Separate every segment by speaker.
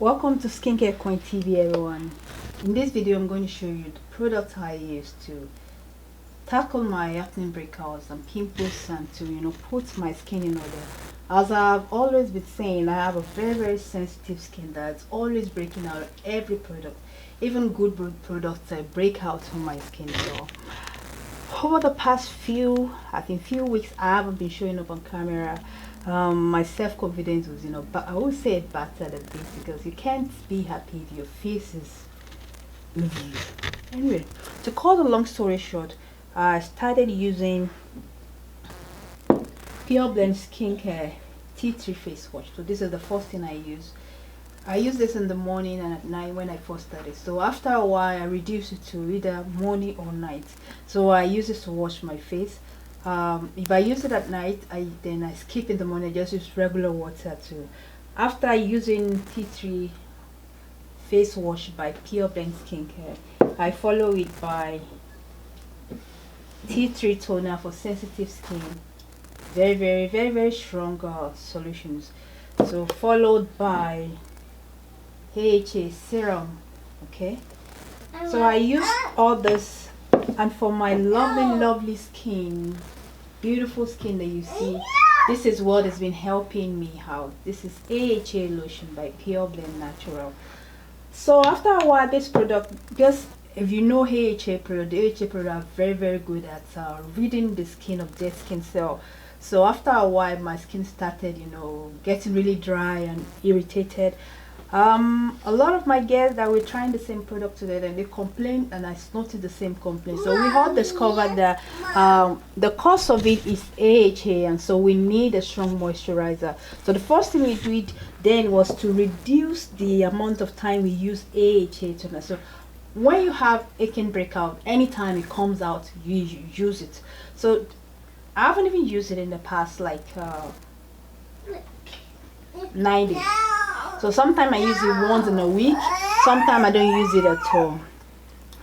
Speaker 1: Welcome to Skincare Coin TV, everyone. In this video I'm going to show you the product I use to tackle my acne breakouts and pimples and to put my skin in order. As I've always been saying, I have a very sensitive skin that's always breaking out every product. Even good products break out on my skin. So over the past few weeks I haven't been showing up on camera. My self-confidence was but I would say it battered a bit, because you can't be happy if your face is with you. Anyway, to cut the long story short, I started using Purest Skincare Tea Tree face wash. So this is the first thing I use. I use this in the morning and at night when I first started. So after a while I reduced it to either morning or night. So I use this to wash my face. If I use it at night, then I skip in the morning. I just use regular water too. After using Tea Tree face wash by Purest Skincare, I follow it by Tea Tree toner for sensitive skin. Very strong solutions. So followed by AHA serum. Okay, so I use all this, and for my lovely skin, beautiful skin that you see, this is what has been helping me out. This is AHA lotion by Purest Natural. So after a while, this product, just if you know AHA product, the AHA product are very good at reading the skin of dead skin cell. So after a while my skin started getting really dry and irritated. A lot of my girls that were trying the same product together, and they complained, and I noted the same complaint. So we all discovered that the cause of it is AHA, and so we need a strong moisturizer. So the first thing we did then was to reduce the amount of time we use AHA toner. So when you have acne breakout, anytime it comes out, you use it. So I haven't even used it in the past like 9 days. So sometimes I use it once in a week, sometimes I don't use it at all.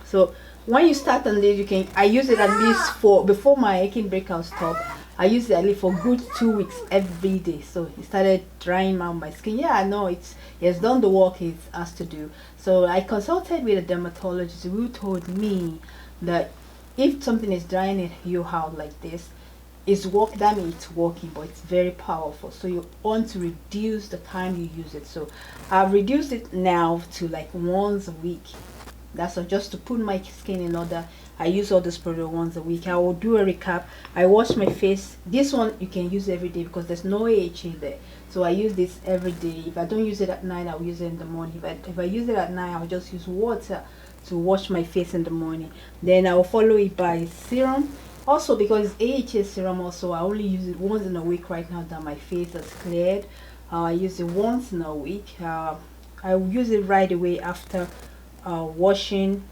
Speaker 1: So when you start on this, I use it at least before my acne breakout stop. I use it at least for good 2 weeks every day. So it started drying out my skin. Yeah, I know it's done the work it has to do. So I consulted with a dermatologist who told me that if something is drying you out like this, that means it's working, but it's very powerful. So you want to reduce the time you use it. So I've reduced it now to like once a week. That's all, just to put my skin in order. I use all this product once a week. I will do a recap. I wash my face. This one you can use every day because there's no AHA there. So I use this every day. If I don't use it at night, I'll use it in the morning. If I use it at night, I'll just use water to wash my face in the morning. Then I'll follow it by serum. Also, because AHA serum, also I only use it once in a week right now that my face has cleared. I use it once in a week. I use it right away after washing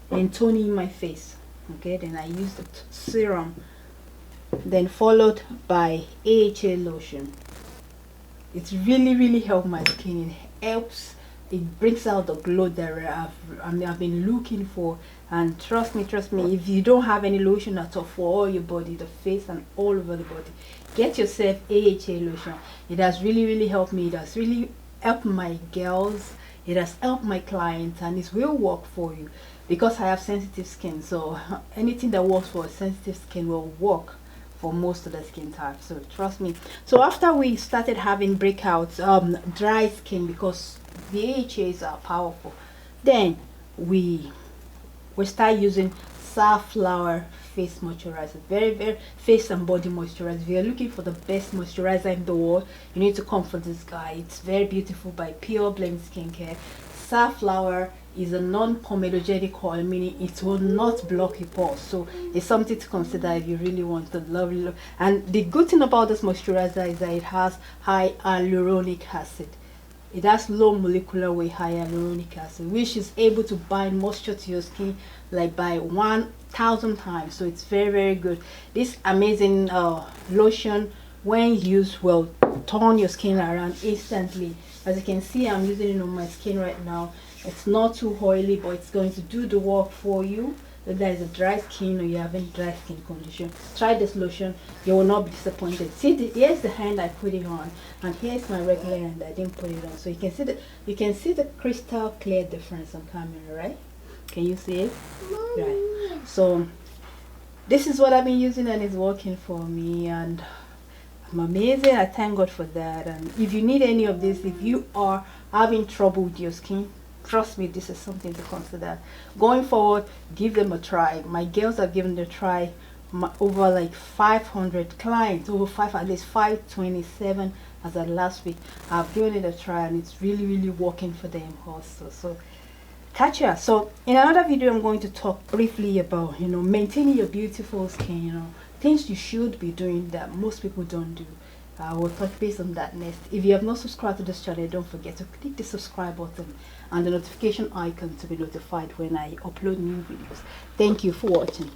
Speaker 1: and toning my face. Okay, then I use the serum, then followed by AHA lotion. It's really helped my skin. It helps. It brings out the glow that I've been looking for. And trust me, if you don't have any lotion at all for all your body, the face and all over the body, get yourself AHA lotion. It has really helped me. It has really helped my girls. It has helped my clients, and it will work for you because I have sensitive skin. So anything that works for sensitive skin will work for most of the skin types. So trust me. So after we started having breakouts, dry skin, because the AHAs are powerful, then we start using safflower face moisturizer. Very face and body moisturizer. If you're looking for the best moisturizer in the world, you need to come for this guy. It's very beautiful, by Purest Skincare. Safflower is a non-pomedogenic oil, meaning it will not block your pores. So it's something to consider if you really want the lovely look. And the good thing about this moisturizer is that it has high hyaluronic acid. It has low molecular weight high hyaluronic acid, which is able to bind moisture to your skin like by 1,000 times. So it's very good. This amazing lotion, when used, will turn your skin around instantly. As you can see, I'm using it on my skin right now. It's not too oily, but it's going to do the work for you. if there is a dry skin or you're having dry skin condition, try this lotion. You will not be disappointed. See, here's the hand I put it on, and here's my regular hand. I didn't put it on, so you can see the crystal clear difference on camera, right? Can you see it? Right. So this is what I've been using, and it's working for me, and I'm amazing. I thank God for that. And if you need any of this, if you are having trouble with your skin, trust me, this is something to consider. Going forward, give them a try. My girls have given it a try. Over like 500 clients, at least 527 as of last week. I've given it a try, and it's really working for them also. So catch ya. So in another video, I'm going to talk briefly about, maintaining your beautiful skin, things you should be doing that most people don't do. We'll touch base on that next. If you have not subscribed to this channel, don't forget to click the subscribe button and the notification icon to be notified when I upload new videos. Thank you for watching.